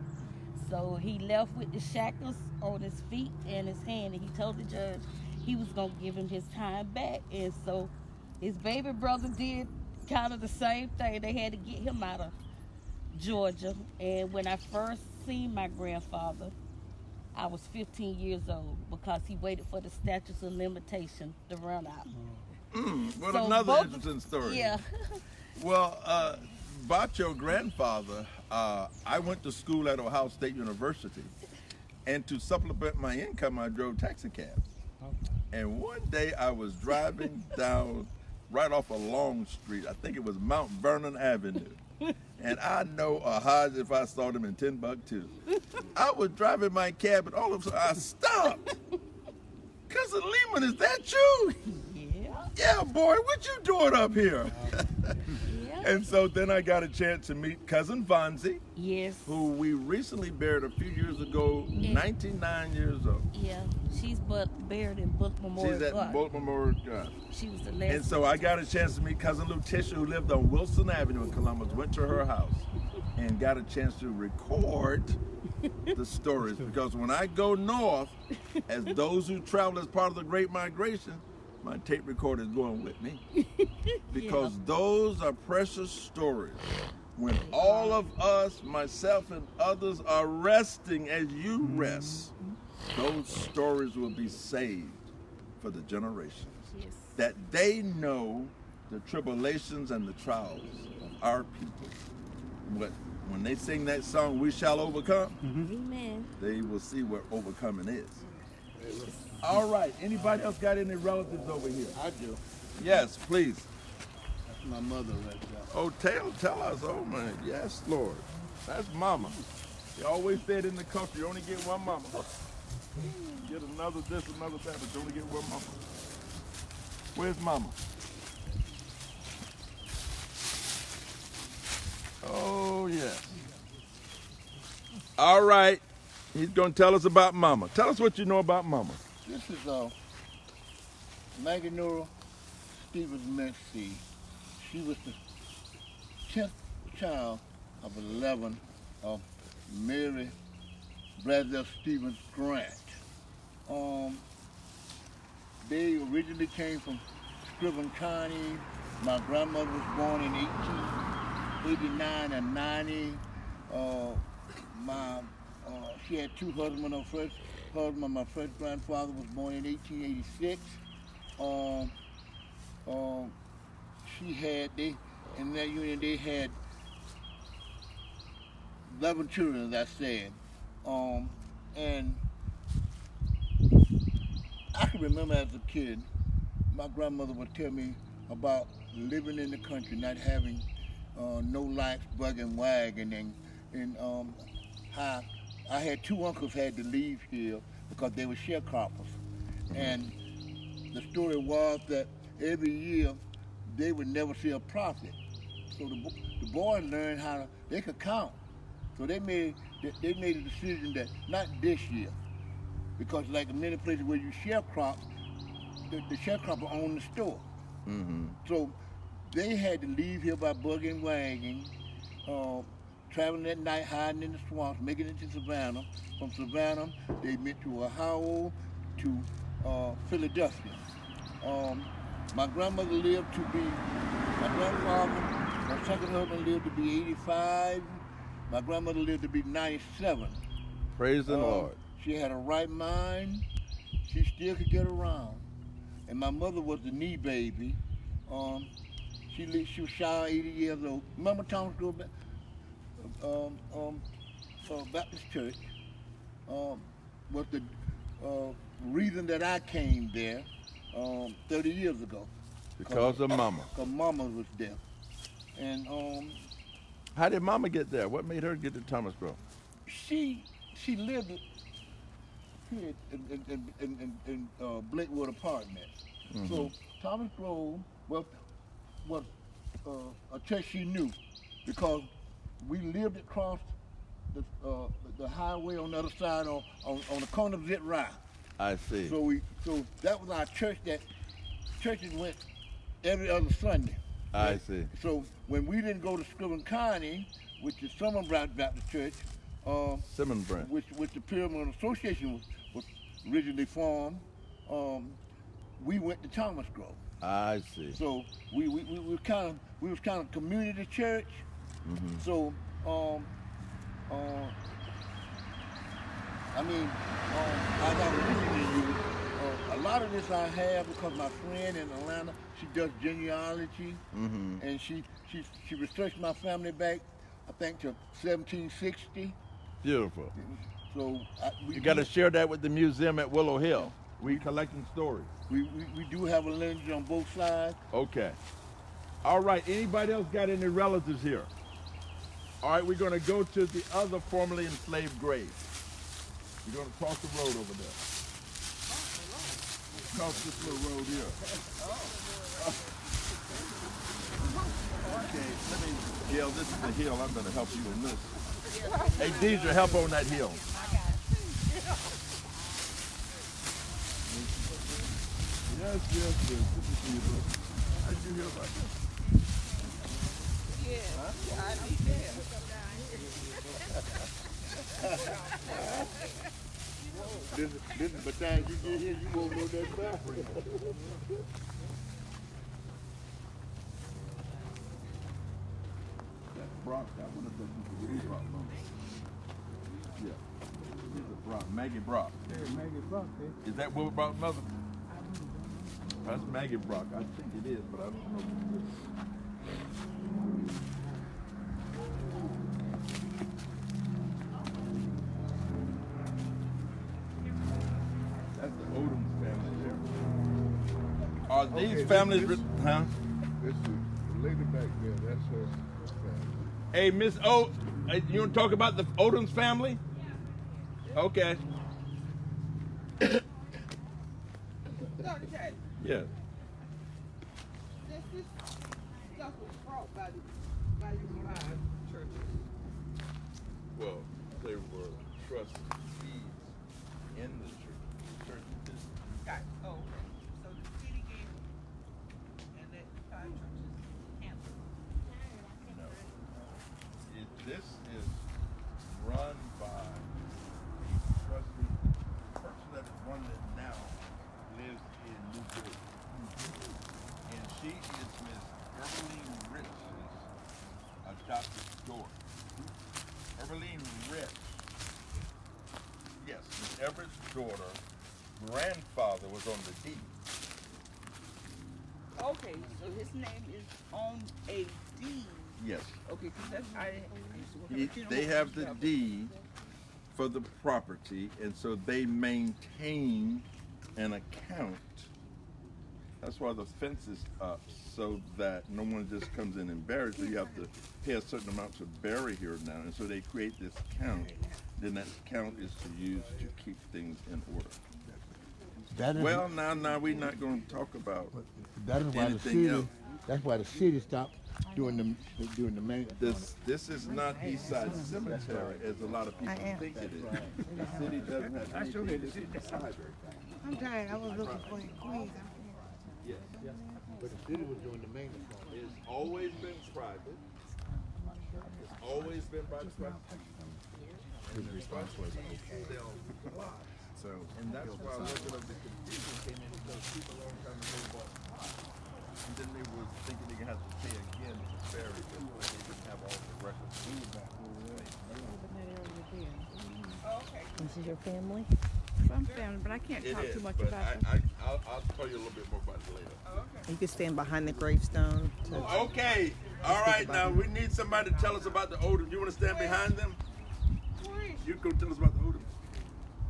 So he left with the shackles on his feet and his hand, and he told the judge he was gonna give him his time back. And so his baby brother did kind of the same thing. They had to get him out of Georgia. And when I first seen my grandfather, I was 15 years old because he waited for the statutes of limitation to run out. What So another both- interesting story. Yeah. Well, about your grandfather, I went to school at Ohio State University, and to supplement my income, I drove taxi cabs. And one day I was driving down right off a long street. I think it was Mount Vernon Avenue. And I know a Hodge if I saw them in Timbuktu. I was driving my cab, and all of a sudden I stopped. Cousin Lehman, is that you? Yeah. Yeah, boy, what you doing up here? Yeah. And so then I got a chance to meet Cousin Vonzie, Yes. who we recently buried a few years ago, Yeah. 99 years old. Yeah. She's buried in Bulloch Memorial She's at Garden. Bulloch Memorial Garden. She was the last. And so I got a chance to meet Cousin Lutisha, who lived on Wilson Avenue in Columbus, went to her house and got a chance to record the stories. Because when I go north, as those who travel as part of the Great Migration, my tape recorder is going with me. Because those are precious stories. When all of us, myself and others, are resting as you rest, those stories will be saved for the generations. Yes. That they know the tribulations and the trials of our people. But when they sing that song, "We Shall Overcome," Amen. they will see what overcoming is. All right. Anybody else got any relatives over here? I do. Yes, please. That's my mother right there. Oh, tell us. Oh, man. Yes, Lord. That's Mama. They always said in the country, you only get one Mama. Get another this, another that, but you only get one Mama. Where's Mama? Oh, yes. All right. He's going to tell us about Mama. Tell us what you know about Mama. This is Maggie Nora Stevens Mency. She was the 10th child of 11 of Mary Bradley Stevens Grant. They originally came from Scriven County. My grandmother was born in 1889 and 90. She had two husbands. Her first husband, my first grandfather, was born in 1886. In that union they had 11 children, as I said. And I can remember as a kid, my grandmother would tell me about living in the country, not having no lights, buggy and wagon, and how I had two uncles had to leave here because they were sharecroppers. And the story was that every year they would never see a profit. So the boys learned they could count. So they made a decision that not this year, because like in many places where you sharecrop, the sharecropper owned the store. Mm-hmm. So they had to leave here by buggy and wagon, traveling at night, hiding in the swamps, making it to Savannah. From Savannah, they went to Ohio, to Philadelphia. My grandmother lived to be, my grandfather, my second husband lived to be 85. My grandmother lived to be 97. Praise the Lord. She had a right mind. She still could get around. And my mother was the knee baby. She was shy 80 years old. Remember Thomas Grove Baptist Church was the reason that I came there 30 years ago. Because of Mama. Because Mama was there. And How did Mama get there? What made her get to Thomas Grove? she lived here in Blakewood Apartments. Mm-hmm. So Thomas Grove was a church she knew because we lived across the highway on the other side on the corner of Zit Rye. I see. So that was our church. That churches went every other Sunday. I see. So when we didn't go to Scriven County, which is Solloman Brown Baptist Church, Simmons Brand. which the Pyramid Association was originally formed, we went to Thomas Grove. I see. So we was kind of community church. Mm-hmm. So I mean, as I was listening to you, a lot of this I have because my friend in Atlanta, she does genealogy, and she researched my family back, I think, to 1760. Beautiful. So You got to share that with the museum at Willow Hill. We collecting stories. we do have a lineage on both sides. Okay. All right. Anybody else got any relatives here? All right. We're going to go to the other formerly enslaved grave. We're going to cross the road over there. Cross this little road here. Okay. Let me. Yeah, this is the hill. I'm going to help you in this. Hey, Deidre, help on that hill. Yes. Good to see you, bro. How did you hear about this? Yeah, I need This is the time you get here, you won't know that back. That's Brock. That one is the Brock number. Yeah. This is Brock. Maggie Brock. There's Maggie Brock there. Is that Wilbur Brock's mother? That's Maggie Brock. I think it is, but I don't know if it is. That's the Odom's family there. Are these families, huh? This is the lady back there, that's her family. Hey, Miss O, you want to talk about the Odom's family? Okay. Dr. Tate, Yeah. this stuff was brought by the blind churches. Well, they were trustees in the church. The church did. Got oh, okay. So the city gave them, and that five churches canceled. No. This is run by a trustee. The person that runs it now lives in Newport. And she is Miss Earline Rich's adopted daughter. Earline Rich, yes, Miss Everett's daughter, grandfather was on the deed. Okay, so his name is on a deed. Yes. Okay, because that's I used to work at Funeral They Home have the stuff. deed for the property, and so they maintain an account. That's why the fence is up, so that no one just comes in and buries it. You have to pay a certain amount to bury here now, and so they create this account. Then that account is to use to keep things in order. That is, Well, now we're not going to talk about that is why the anything city. else. That's why the city stopped doing the maintenance. This is not Eastside Cemetery, as a lot of people think it is. The city doesn't have anything to do with the cemetery. I'm tired. I was looking for you, Queens. Yes. But the city was doing the maintenance on it. It's always been private. It's always been by the trustee. His response was okay. So, and that's why a little bit of the confusion came in, because people a long time ago bought lots. And then they were thinking they gonna have to pay again to bury it, but they didn't have all the records. Okay, This is your family? Some family, but I can't It talk is, too much but about them. I'll tell you a little bit more about it later. okay. You can stand behind the gravestone. Okay, all right, now we need somebody to tell us about the Odoms. You wanna stand behind them? You go tell us about the Odoms.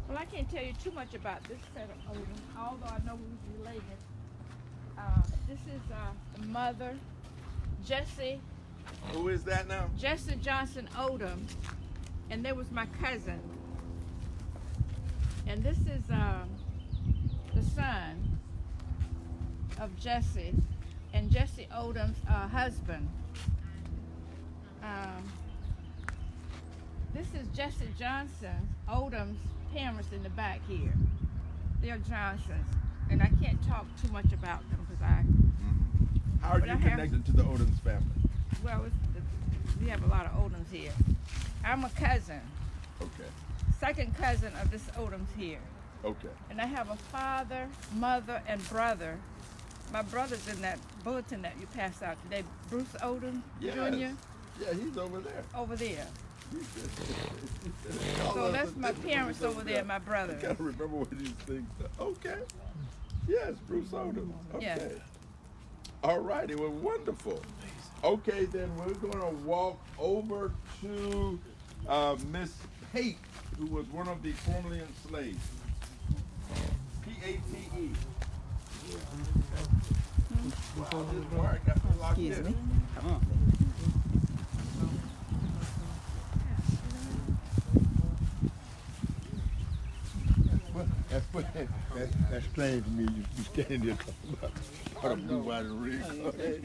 Well, I can't tell you too much about this set of Odom, although I know who's related. This is the mother, Jessie Who is that now? Johnson Odom, and there was my cousin. And this is the son of Jessie, and Jessie Odom's husband. This is Jessie Johnson Odom's parents in the back here. They're Johnsons, and I can't talk too much about them because How are But you I have- connected to the Odoms family? we have a lot of Odoms here. I'm a cousin, Okay, second cousin of this Odoms here. okay. And I have a father, mother, and brother. My brother's in that bulletin that you passed out today, Bruce Odom Yes. Jr. Yeah, he's over there. over there. So that's my parents over there, my brother. I gotta remember what these things are. Okay. Yes, Bruce Odom. Okay. Yeah. All righty, well, wonderful. Okay, then we're gonna walk over to Miss Pate, who was one of the formerly enslaved. P-A-T-E. Wow, this wire got me locked in. Come on. That's strange to me. You standing there talking about a blue, white, and red.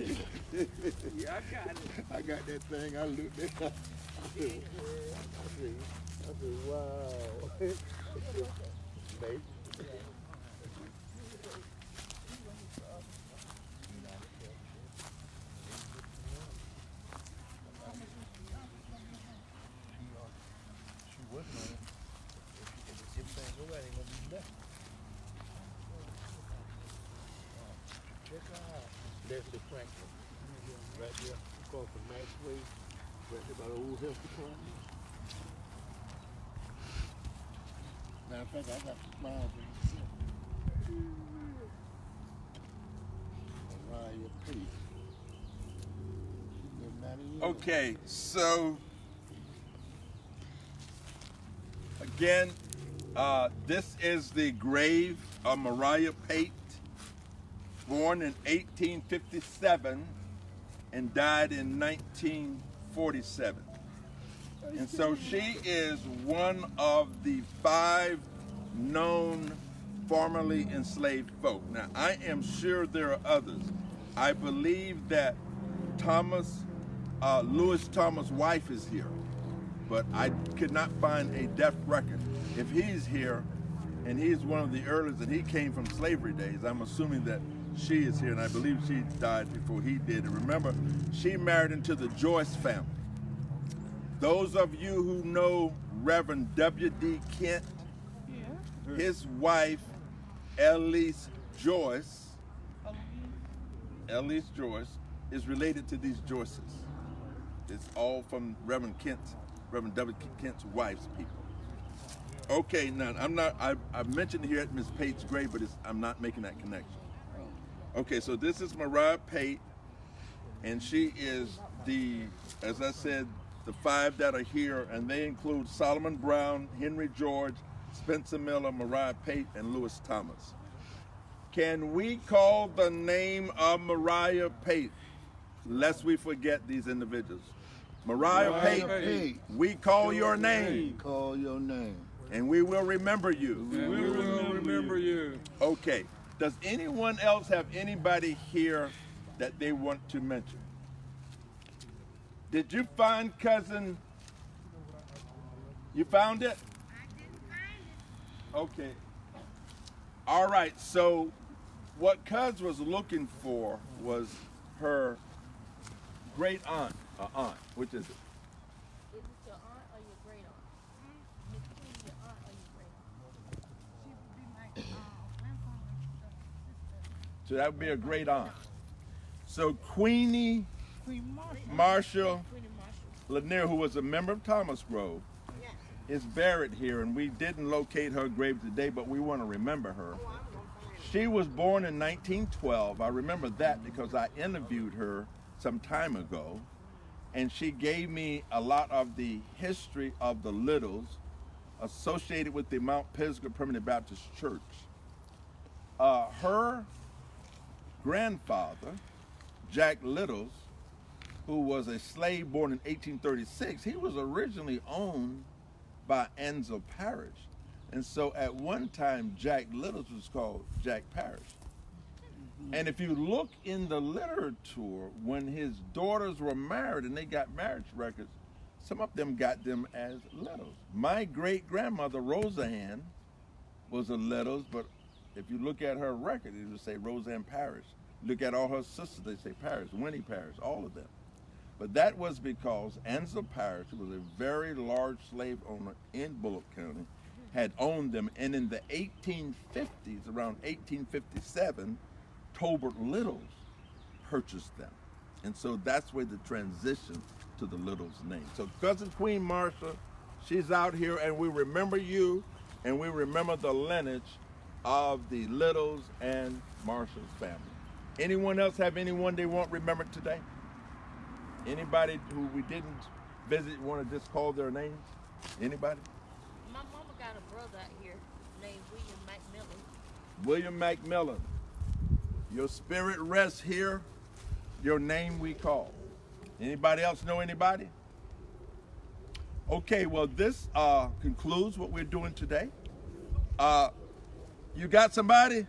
Yeah, I got it. I got that thing. I looked at it. I said, wow. Babe. Leslie Franklin, right there, across from Maxway, right there by the old health department. Matter of fact, I got the smile for you. Mariah Pate. She's been 90 years. Okay, so again, this is the grave of Mariah Pate, born in 1857 and died in 1947. And so she is one of the 5 known formerly enslaved folk. Now, I am sure there are others. I believe that Lewis Thomas' wife is here, but I could not find a death record. If he's here, and he's one of the earliest, and he came from slavery days, I'm assuming that she is here, and I believe she died before he did. And remember, she married into the Joyce family. Those of you who know Reverend W.D. Kent, his wife, Elise Joyce, is related to these Joyces. It's all from Reverend W. Kent's wife's people. Okay, now I mentioned here at Miss Pate's grave, but I'm not making that connection. Okay, so this is Mariah Pate, and she is as I said, the 5 that are here, and they include Solloman Brown, Henry George, Spencer Miller, Mariah Pate, and Lewis Thomas. Can we call the name of Mariah Pate, lest we forget these individuals? Mariah Pate, we call your name. Call your name. And we will remember you. And we will remember you. Okay. Does anyone else have anybody here that they want to mention? Did you find cousin? You found it? I didn't find it. Okay. All right. So what Cuz was looking for was her great aunt. Which is it? Is it your aunt or your great aunt? Miss Queen, your aunt or your great aunt? She would be my grandfather's sister. So that would be a great aunt. So Queen Marshall Lanier, who was a member of Thomas Grove, is buried here, and we didn't locate her grave today, but we want to remember her. She was born in 1912. I remember that because I interviewed her some time ago, and she gave me a lot of the history of the Littles associated with the Mount Pisgah Primitive Baptist Church. Her grandfather, Jack Littles, who was a slave born in 1836, he was originally owned by Ansel Parish. And so at one time, Jack Littles was called Jack Parish. And if you look in the literature, when his daughters were married and they got marriage records, some of them got them as Littles. My great-grandmother, Roseanne, was a Littles, but if you look at her record, it would say Roseanne Parish. Look at all her sisters, they say Parish, Winnie Parish, all of them. But that was because Ansel Parish, who was a very large slave owner in Bulloch County, had owned them. And in the 1850s, around 1857, Tolbert Littles purchased them. And so that's where the transition to the Littles name. So Cousin Queen Marsha, she's out here, and we remember you, and we remember the lineage of the Littles and Marshall's family. Anyone else have anyone they want remembered today? Anybody who we didn't visit want to just call their names? Anybody? My mama got a brother out here named William McMillan. Your spirit rests here. Your name we call. Anybody else know anybody? Okay, well, this concludes what we're doing today. You got somebody?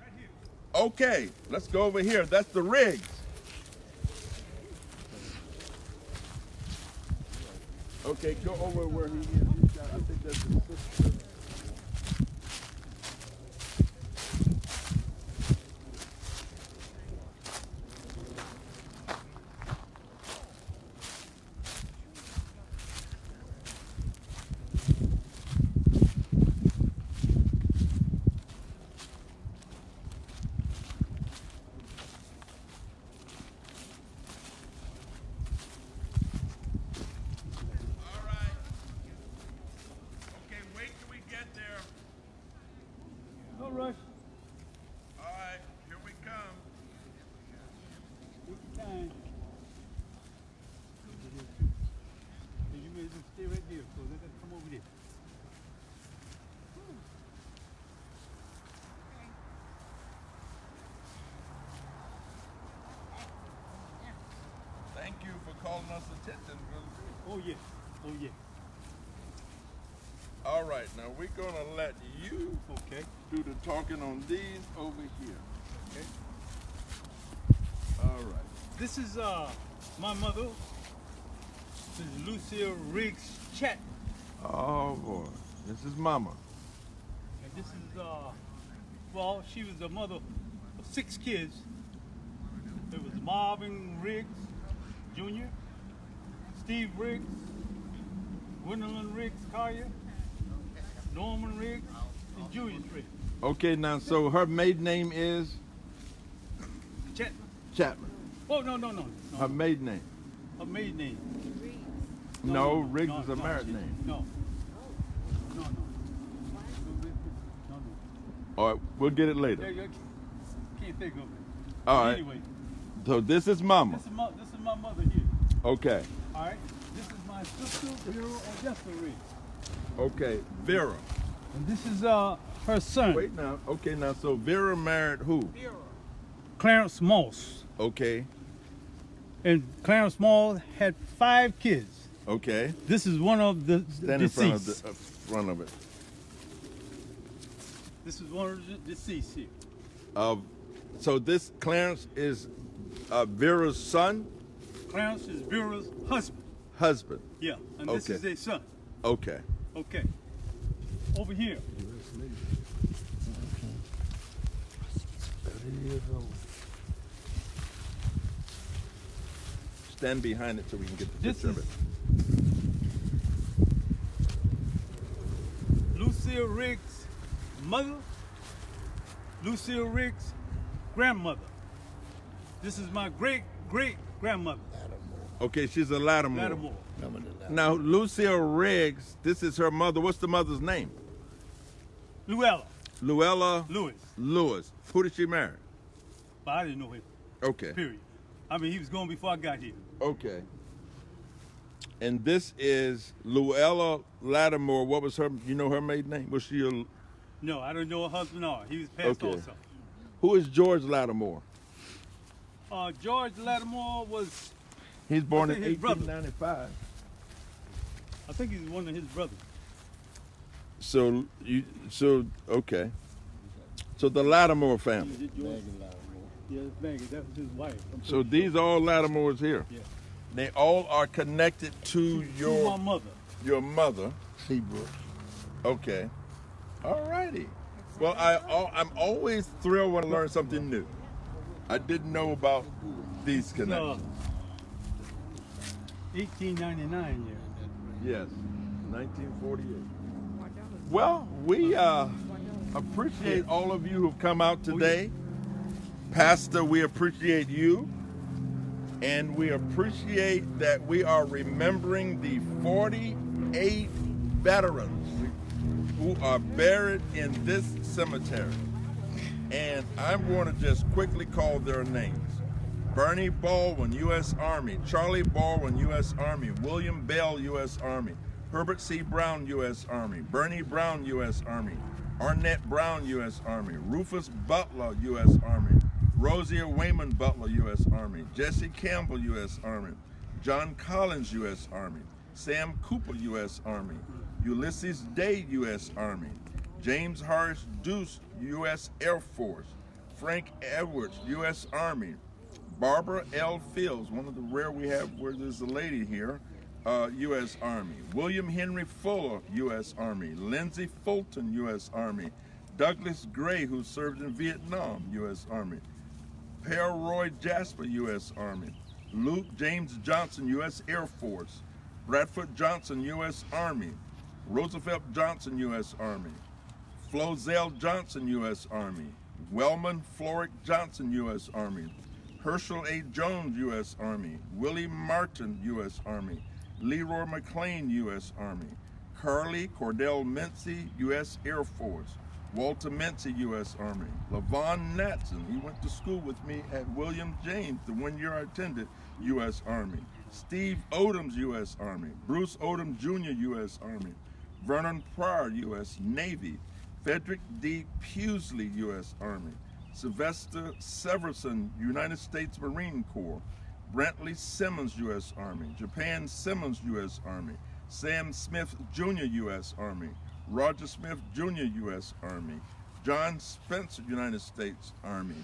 Okay, let's go over here. That's the Riggs. Okay, go over where he is. I think that's his sister. No rush. All right, here we come. Take your time. You may just stay right there, so let us come over there. Thank you for calling us attention, brother. Oh, yeah. Oh, yeah. All right, now we're gonna let you Okay. do the talking on these over here. Okay. All right. This is my mother. This is Lucille Riggs Chat. Oh boy, this is Mama. And this is well, she was the mother of 6 kids. It was Marvin Riggs Jr., Steve Riggs, Gwendolyn Riggs Collier, Norman Riggs, and Julius Riggs. Okay, now so her maiden name is Chat. Chapman. Oh, no. Her maiden name. Her maiden name. No, Riggs is a married name. No. All right, we'll get it later. Can't think of it. All right. Anyway, So this is Mama. this is my mother here. Okay. All right. This is my sister, Vera Augusta Riggs. Okay, Vera. And this is her son, Wait now. Okay, now so Vera married who? Clarence Moss. Okay. And Clarence Moss had 5 kids. Okay. This is one of the Stand in front of deceased. the front of it. This is one of the deceased here. So this Clarence is Vera's son? Clarence is Vera's husband. Husband. Yeah, and this Okay. is their son. Okay. Okay. Over here. Stand behind it so we can get the This picture of is it. Lucille Riggs' mother, Lucille Riggs' grandmother. This is my great-great-grandmother, Okay, she's a Lattimore. Lattimore. Now, Lucille Riggs, this is her mother. What's the mother's name? Luella Luella Lewis. Lewis. Who did she marry? But I didn't know him, Okay. period. I mean, he was gone before I got here. Okay. And this is Luella Lattimore. What was her, you know her maiden name? Was she a, No, I don't know her husband or he was passed Okay. also. who is George Lattimore? George Lattimore was, He's born I in think his brother. 1895. I think he's one of his brothers. So okay. So the Lattimore family. Is it George? Yeah, it's Maggie. That was his wife. I'm So pretty these are all Lattimores here. Yeah. They all are connected to sure. To my mother. your mother. Seabrook. Okay. All righty. Well, I'm always thrilled when I learn something new. I didn't know about these connections. 1899 year. Yes, 1948. Well, we appreciate all of you who've come out today. Pastor, we appreciate you. And we appreciate that we are remembering the 48 veterans who are buried in this cemetery. And I'm going to just quickly call their names. Bernie Baldwin, U.S. Army. Charlie Baldwin, U.S. Army. William Bell, U.S. Army. Herbert C. Brown, U.S. Army. Bernie Brown, U.S. Army. Arnett Brown, U.S. Army. Rufus Butler, U.S. Army. Rosier Wayman Butler, U.S. Army. Jesse Campbell, U.S. Army. John Collins, U.S. Army. Sam Cooper, U.S. Army. Ulysses Day, U.S. Army. James Harris Deuce, U.S. Air Force. Frank Edwards, U.S. Army. Barbara L. Fields, one of the rare we have where there's a lady here, U.S. Army. William Henry Fuller, U.S. Army. Lindsey Fulton, U.S. Army. Douglas Gray, who served in Vietnam, U.S. Army. Roy Jasper, U.S. Army. Luke James Johnson, U.S. Air Force. Bradford Johnson, U.S. Army. Roosevelt Johnson, U.S. Army. Flozell Johnson, U.S. Army. Wellman Floric Johnson, U.S. Army. Herschel A. Jones, U.S. Army. Willie Martin, U.S. Army. Leroy McLean, U.S. Army. Carly Cordell Mincy, U.S. Air Force. Walter Mincy, U.S. Army. Levon Natson, he went to school with me at William James the 1 year I attended, U.S. Army. Steve Odoms, U.S. Army. Bruce Odom Jr., U.S. Army. Vernon Pryor, U.S. Navy. Frederick D. Pusley, U.S. Army. Sylvester Severson, United States Marine Corps. Brantley Simmons, U.S. Army. Japan Simmons, U.S. Army. Sam Smith Jr., U.S. Army. Roger Smith Jr., U.S. Army. John Spencer, United States Army.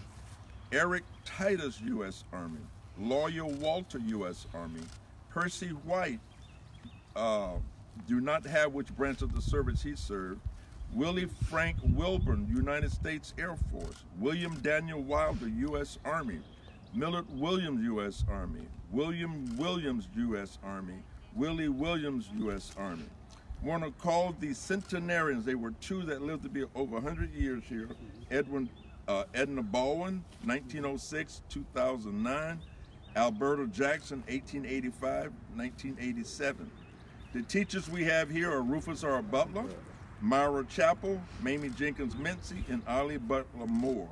Eric Titus, U.S. Army. Lawyer Walter, U.S. Army. Percy White, do not have which branch of the service he served. Willie Frank Wilburn, United States Air Force. William Daniel Wilder, U.S. Army. Millard Williams, U.S. Army. William Williams, U.S. Army. Willie Williams, U.S. Army. Want to call the centenarians, they were two that lived to be over 100 years here. Edna Baldwin, 1906-2009. Alberta Jackson, 1885-1987. The teachers we have here are Rufus R. Butler, Myra Chappell, Mamie Jenkins Mincy, and Ollie Butler Moore.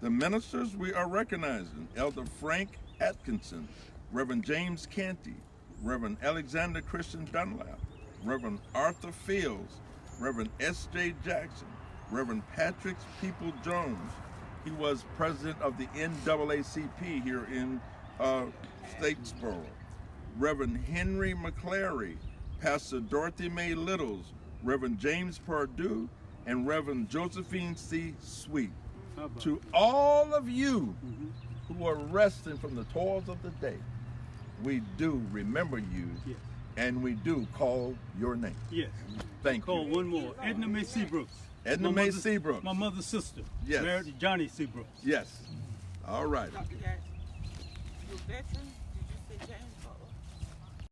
The ministers we are recognizing: Elder Frank Atkinson, Reverend James Canty, Reverend Alexander Christian Dunlap, Reverend Arthur Fields, Reverend S.J. Jackson, Reverend Patrick People Jones. He was president of the NAACP here in Statesboro. Reverend Henry McClary, Pastor Dorothy Mae Littles, Reverend James Perdue, and Reverend Josephine C. Sweet. To all of you who are resting from the toils of the day, we do remember you, Yes. and we do call your name. Yes. Thank Call you. one more. Edna Mae Seabrooks. Edna My Mae mother's- Seabrooks. My mother's sister. Yes. Married to Johnny Seabrooks. Yes. All right. Dr. Jackson, you a veteran?